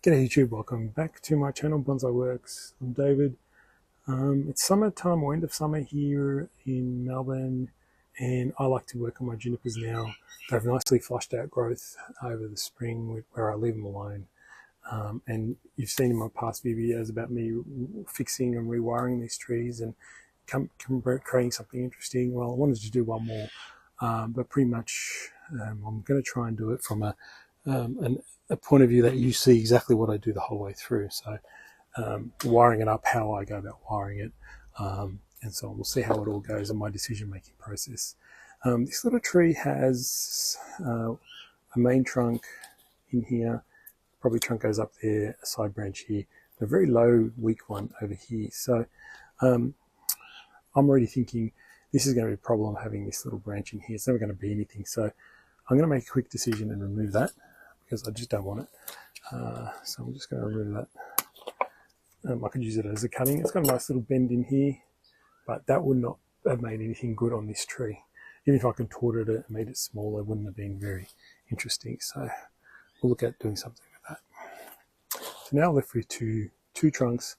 G'day YouTube, welcome back to my channel Bonsai Works. I'm David. It's summertime or end of summer here in Melbourne, and I like to work on my junipers now. They've nicely flushed out growth over the spring where I leave them alone. And you've seen in my past few videos about me fixing and rewiring these trees and creating something interesting. Well, I wanted to do one more, but pretty much I'm going to try and do it from a point of view that you see exactly what I do the whole way through. So wiring it up, how I go about wiring it, and so on. We'll see how it all goes in my decision-making process. This little tree has a main trunk in here, probably trunk goes up there, a side branch here, a very low, weak one over here. So I'm already thinking this is going to be a problem having this little branch in here. It's never going to be anything. So I'm going to make a quick decision and remove that, because I just don't want it. So I'm just going to remove that. I could use it as a cutting. It's got a nice little bend in here, but that would not have made anything good on this tree. Even if I contorted it and made it smaller, it wouldn't have been very interesting. So we'll look at doing something with that. So now I'm left with two trunks.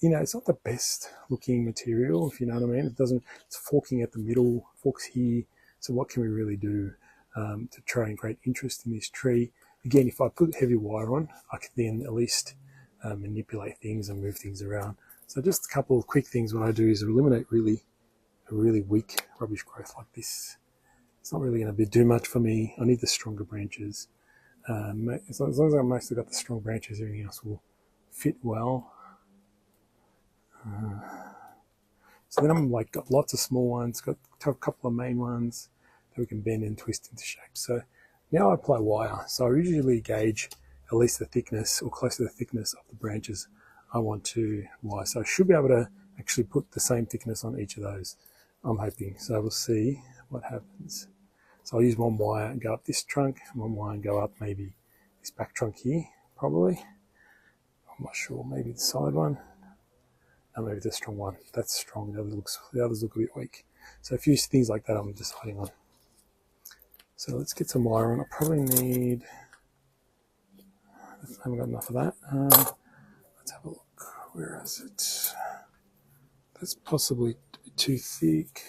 You know, it's not the best looking material, if you know what I mean. It's forking at the middle, forks here. So what can we really do to try and create interest in this tree? Again, if I put heavy wire on, I can then at least manipulate things and move things around. So just a couple of quick things. What I do is eliminate a really weak rubbish growth like this. It's not really going to do much for me. I need the stronger branches. As long as I've mostly got the strong branches, everything else will fit well. So then I'm like got lots of small ones, got a couple of main ones that we can bend and twist into shape. So now I apply wire. So I usually gauge at least the thickness or close to the thickness of the branches I want to wire. So I should be able to actually put the same thickness on each of those, I'm hoping. So we'll see what happens. So I'll use one wire and go up this trunk, and one wire and go up maybe this back trunk here, probably. I'm not sure, maybe the side one. No, maybe the strong one. That's strong. The others look a bit weak. So a few things like that I'm deciding on. So let's get some wire on. I probably need, I haven't got enough of that. Let's have a look. Where is it? That's possibly too thick.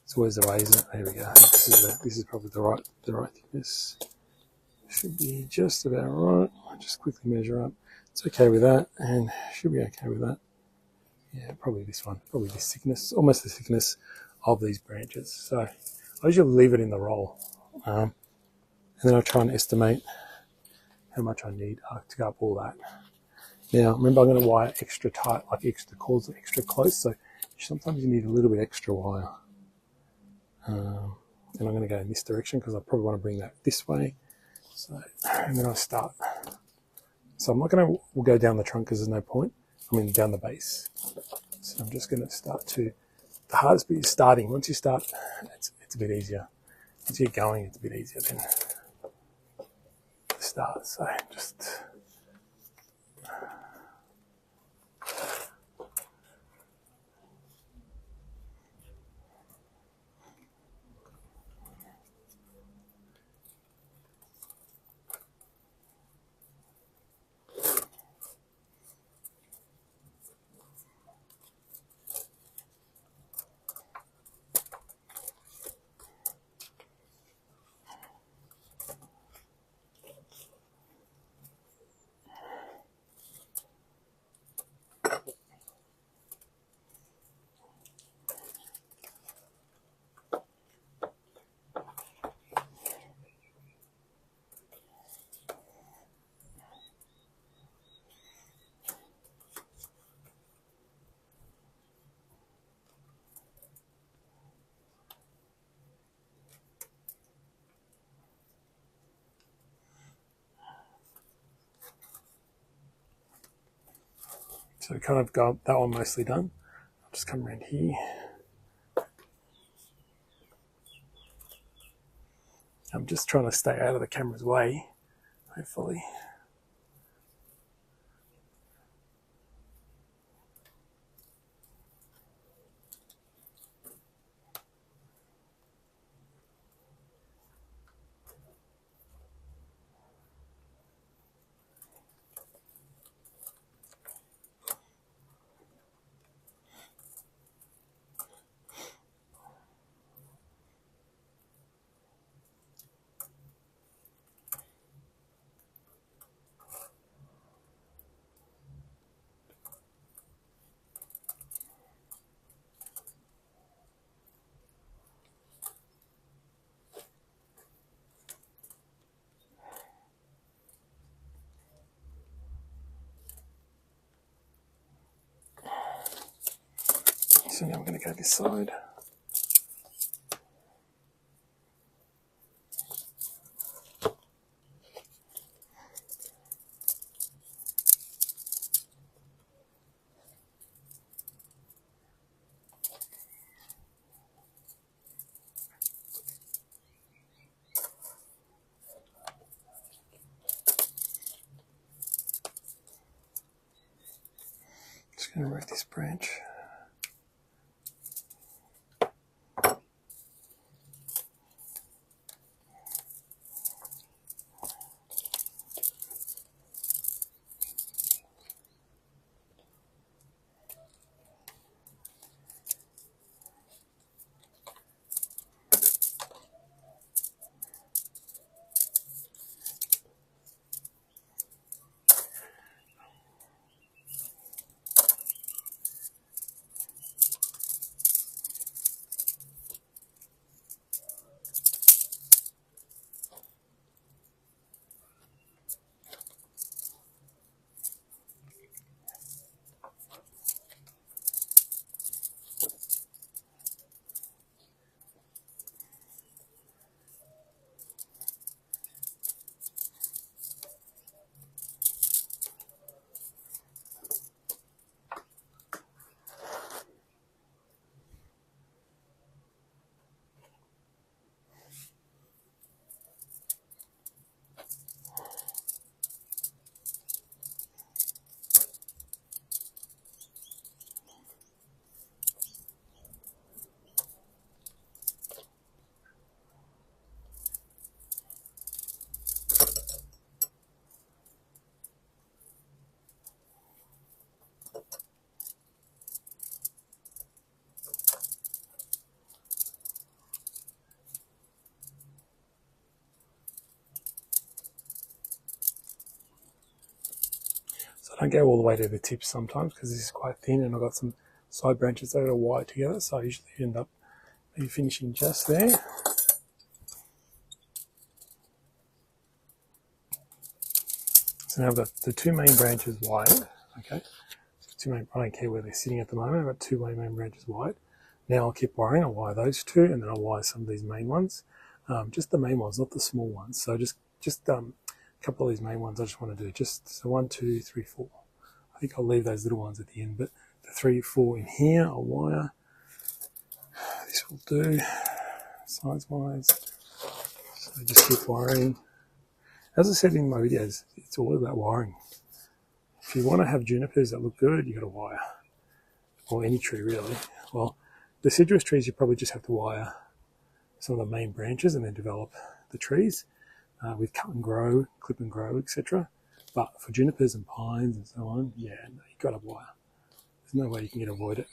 It's always the way, isn't it? There we go. This is probably the right thickness. Should be just about right. I'll just quickly measure up. It's okay with that, and should be okay with that. Yeah, probably this one. Probably this thickness, almost the thickness of these branches. So I usually leave it in the roll, and then I try and estimate how much I need to go up all that. Now, remember, I'm going to wire extra tight, like extra coils, extra close. So sometimes you need a little bit extra wire. And I'm going to go in this direction because I probably want to bring that this way. So, and then I start. So I'm not going to we'll go down the trunk because there's no point. I mean, down the base. So I'm just going to start to. The hardest bit is starting. Once you start, it's a bit easier. Once you get going, it's a bit easier than the start. So just. So kind of got that one mostly done. I'll just come around here. I'm just trying to stay out of the camera's way, hopefully. So now I'm going to go this side. Just going to rake this branch. So I don't go all the way to the tips sometimes because this is quite thin and I've got some side branches that are wire together, so I usually end up maybe finishing just there. So now I've got the two main branches wired, okay? So I don't care where they're sitting at the moment, I've got two main branches wired. Now I'll keep wiring, I'll wire those two and then I'll wire some of these main ones. Just the main ones, not the small ones. So just a couple of these main ones I just want to do. So 1, 2, 3, 4. I think I'll leave those little ones at the end, but the 3, 4 in here I'll wire. This will do, size wise. So just keep wiring. As I said in my videos, it's all about wiring. If you want to have junipers that look good, you've got to wire. Or any tree really. Well, deciduous trees you probably just have to wire some of the main branches and then develop the trees with cut and grow, clip and grow, etc. But for junipers and pines and so on, yeah, no, you've got to wire. There's no way you can avoid it.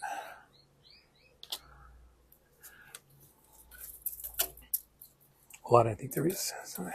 Well, I don't think there is. So.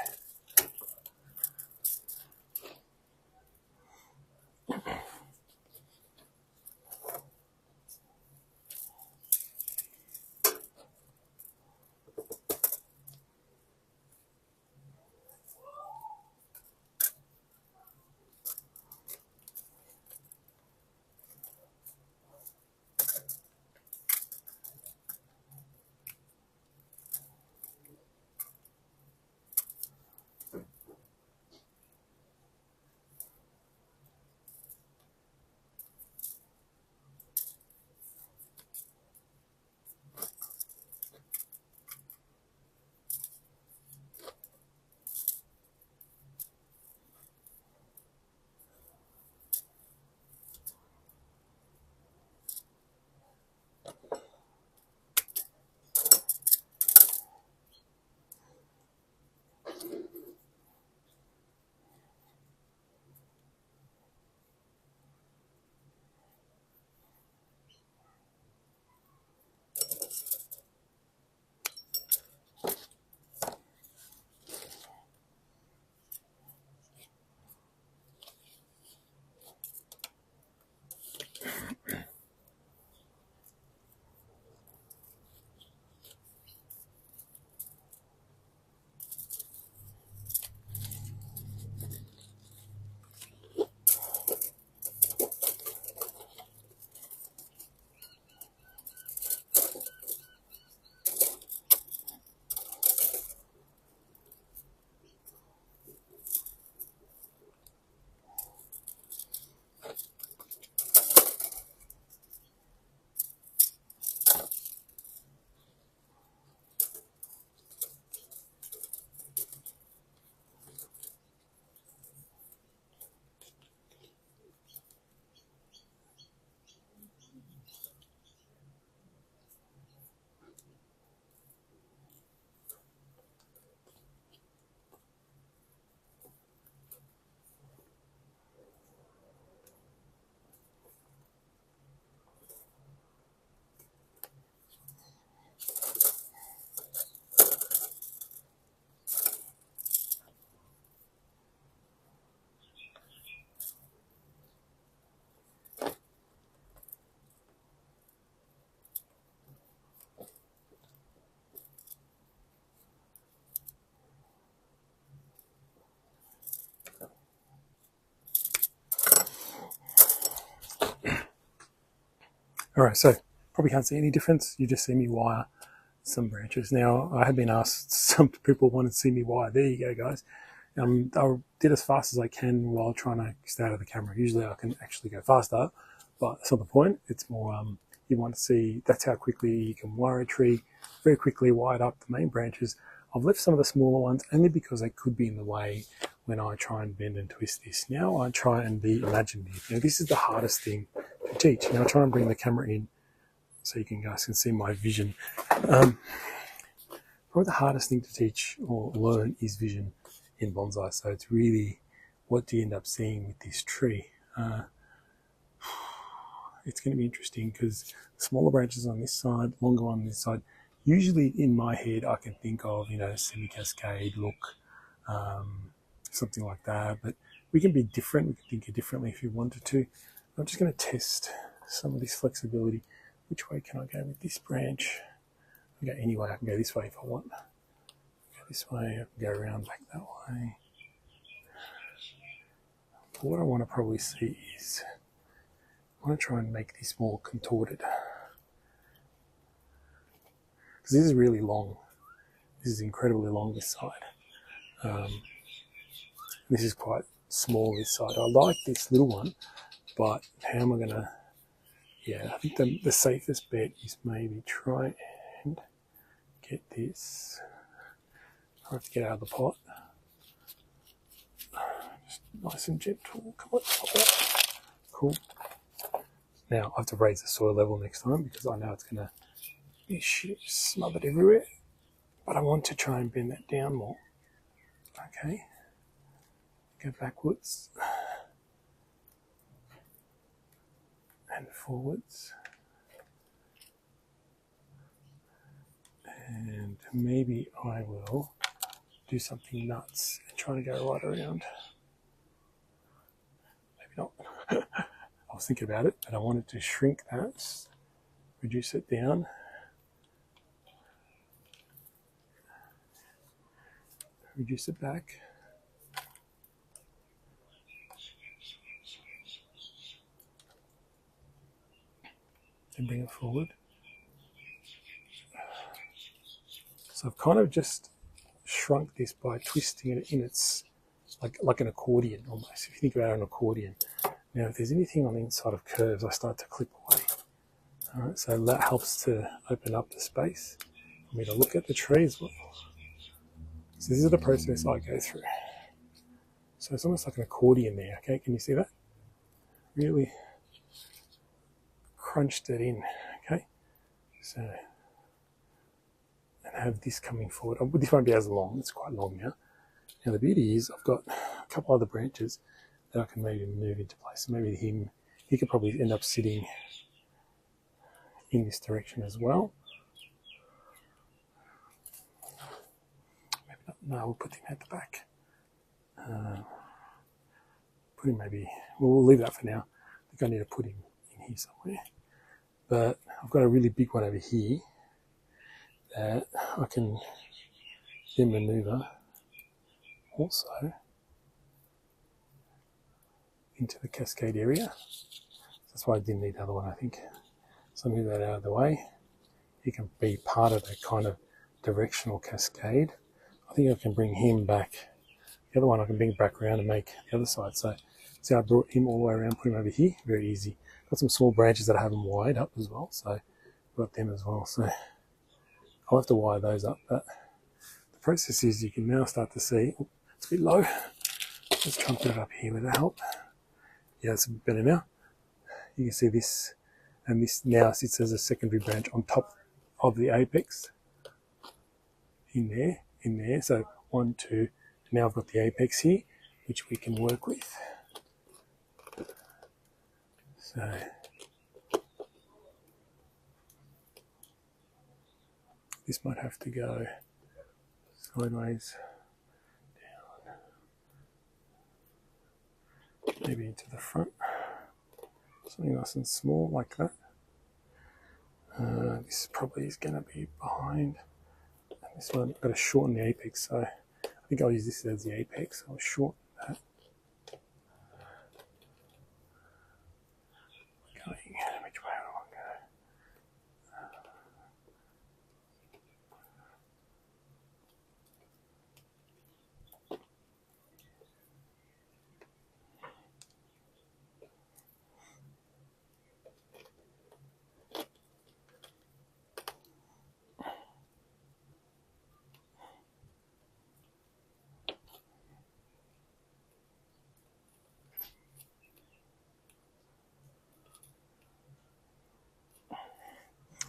All right, so probably can't see any difference. You just see me wire some branches. Now, I have been asked, some people want to see me wire. There you go, guys. I did as fast as I can while trying to stay out of the camera. Usually I can actually go faster, but that's not the point. It's more, you want to see, that's how quickly you can wire a tree, very quickly wire up the main branches. I've left some of the smaller ones only because they could be in the way when I try and bend and twist this. Now I try and be imaginative. Now this is the hardest thing to teach. Now I try and bring the camera in so you guys can see my vision. Probably the hardest thing to teach or learn is vision in bonsai. So it's really, what do you end up seeing with this tree? It's going to be interesting because smaller branches on this side, longer on this side. Usually in my head, I can think of, semi-cascade look, something like that. But we can be different. We can think it differently if you wanted to. I'm just going to test some of this flexibility. Which way can I go with this branch? I can go any way. I can go this way if I want. Go this way. I can go around back that way. But what I want to probably see is, I want to try and make this more contorted. Because this is really long. This is incredibly long, this side. This is quite small, this side. I like this little one, but how am I going to... Yeah, I think the safest bet is maybe try and get this. I have to get out of the pot. Just nice and gentle. Come on, pop out. Cool. Now I have to raise the soil level next time because I know it's going to be smothered everywhere. But I want to try and bend that down more. Okay. Go backwards. And forwards. And maybe I will do something nuts and try to go right around. Maybe not. I was thinking about it, but I wanted to shrink that, reduce it down. Reduce it back. And bring it forward. So I've kind of just shrunk this by twisting it in its, like an accordion almost, if you think about an accordion. Now if there's anything on the inside of curves, I start to clip away. All right, so that helps to open up the space for me to look at the tree as well. So this is the process I go through. So it's almost like an accordion there, okay? Can you see that? Really crunched it in, okay? So, and have this coming forward. This won't be as long, it's quite long now. Now the beauty is I've got a couple other branches that I can maybe move into place. So maybe he could probably end up sitting in this direction as well. Maybe not, no, we'll put him at the back. Put him maybe, well, we'll leave that for now. I think I need to put him in here somewhere. But I've got a really big one over here that I can then maneuver also into the cascade area. That's why I didn't need the other one, I think. So I move that out of the way. He can be part of that kind of directional cascade. I think I can bring him back. The other one I can bring back around and make the other side. So see, I brought him all the way around, put him over here. Very easy. Got some small branches that I haven't wired up as well. So got them as well. So I'll have to wire those up. But the process is you can now start to see, oh, it's a bit low. Let's try and put it up here with that help. Yeah, it's a bit better now. You can see this, and this now sits as a secondary branch on top of the apex. In there. So 1, 2. Now I've got the apex here, which we can work with. So this might have to go sideways, down, maybe into the front. Something nice and small like that. This probably is going to be behind. And this one, I've got to shorten the apex, so I think I'll use this as the apex. I'll shorten that. Going, which way do I want to go?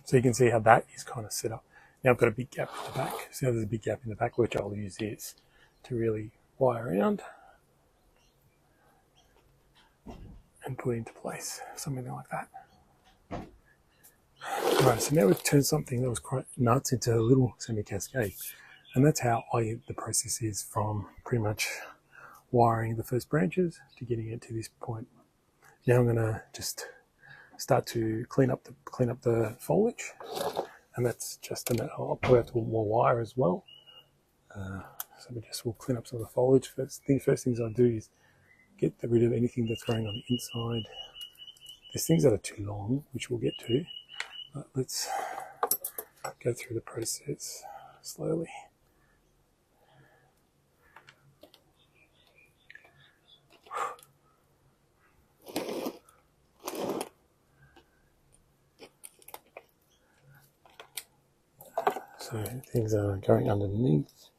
So you can see how that is kind of set up. Now I've got a big gap in the back. See how there's a big gap in the back, which I'll use this to really wire around and put into place, something like that. Right, so now we've turned something that was quite nuts into a little semi-cascade. And that's how the process is from pretty much wiring the first branches to getting it to this point. Now I'm going to just start to clean up the foliage, and that's just I'll put out more wire as well. So we'll clean up some of the foliage. The first things I do is get rid of anything that's growing on the inside. There's things that are too long, which we'll get to, but let's go through the process slowly. So things are going underneath.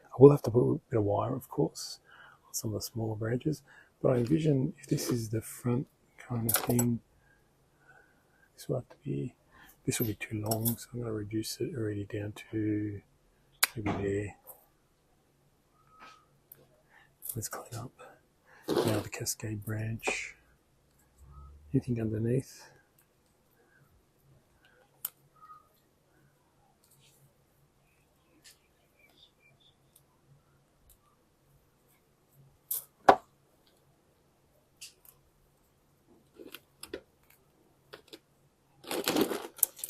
I will have to put a bit of wire, of course, on some of the smaller branches, but I envision if this is the front kind of thing, this will be too long, so I'm going to reduce it already down to maybe there. Let's clean up now the cascade branch. Anything underneath?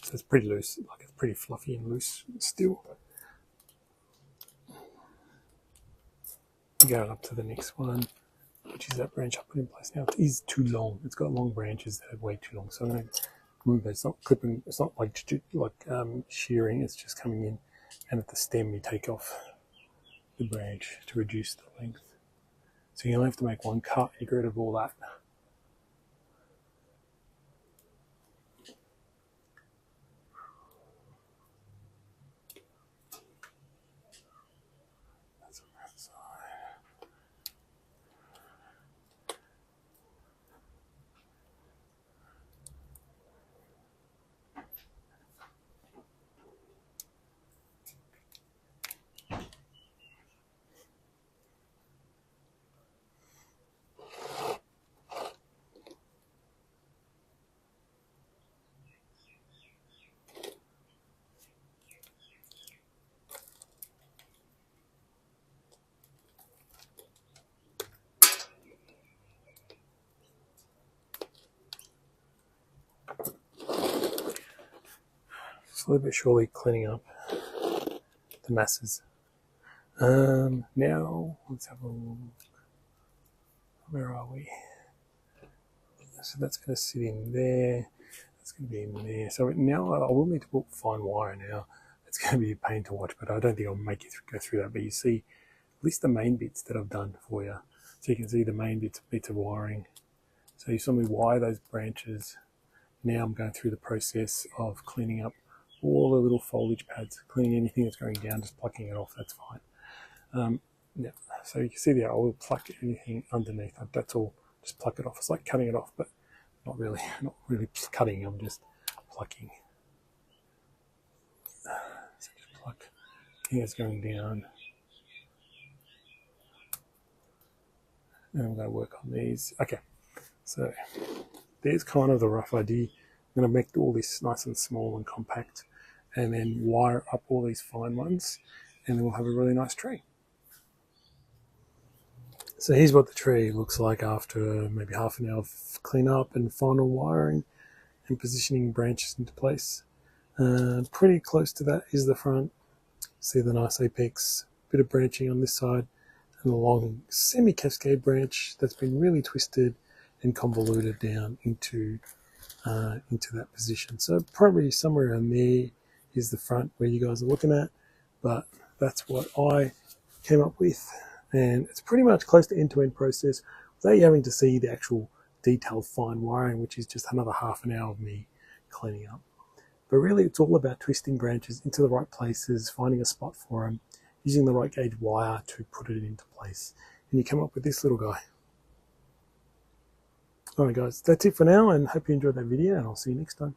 So it's pretty loose, like it's pretty fluffy and loose still. Going up to the next one, which is that branch I put in place now. It is too long. It's got long branches that are way too long. So I'm going to remove it. It's not clipping. It's not like shearing. It's just coming in, and at the stem you take off the branch to reduce the length. So you only have to make one cut. You get rid of all that. Slowly but surely cleaning up the masses. Now let's have a look. Where are we? So that's going to sit in there. That's going to be in there. So now I will need to put fine wire now. It's going to be a pain to watch, but I don't think I'll make you go through that. But you see at least the main bits that I've done for you. So you can see the main bits of wiring. So you saw me wire those branches. Now I'm going through the process of cleaning up all the little foliage pads, cleaning anything that's going down, just plucking it off, that's fine. Yeah, so you can see there, I will pluck anything underneath. That's all, just pluck it off. It's like cutting it off, but not really cutting, I'm just plucking. So just pluck anything that's going down. And I'm going to work on these. Okay, so there's kind of the rough idea. I'm going to make all this nice and small and compact, and then wire up all these fine ones, and then we'll have a really nice tree. So here's what the tree looks like after maybe half an hour of clean up and final wiring and positioning branches into place. Pretty close to that is the front. See the nice apex, bit of branching on this side, and a long semi-cascade branch that's been really twisted and convoluted down into that position. So probably somewhere around there is the front where you guys are looking at, but that's what I came up with, and it's pretty much close to end-to-end process without you having to see the actual detailed fine wiring, which is just another half an hour of me cleaning up. But really it's all about twisting branches into the right places, finding a spot for them, using the right gauge wire to put it into place, and you come up with this little guy. Alright guys, that's it for now, and hope you enjoyed that video, and I'll see you next time.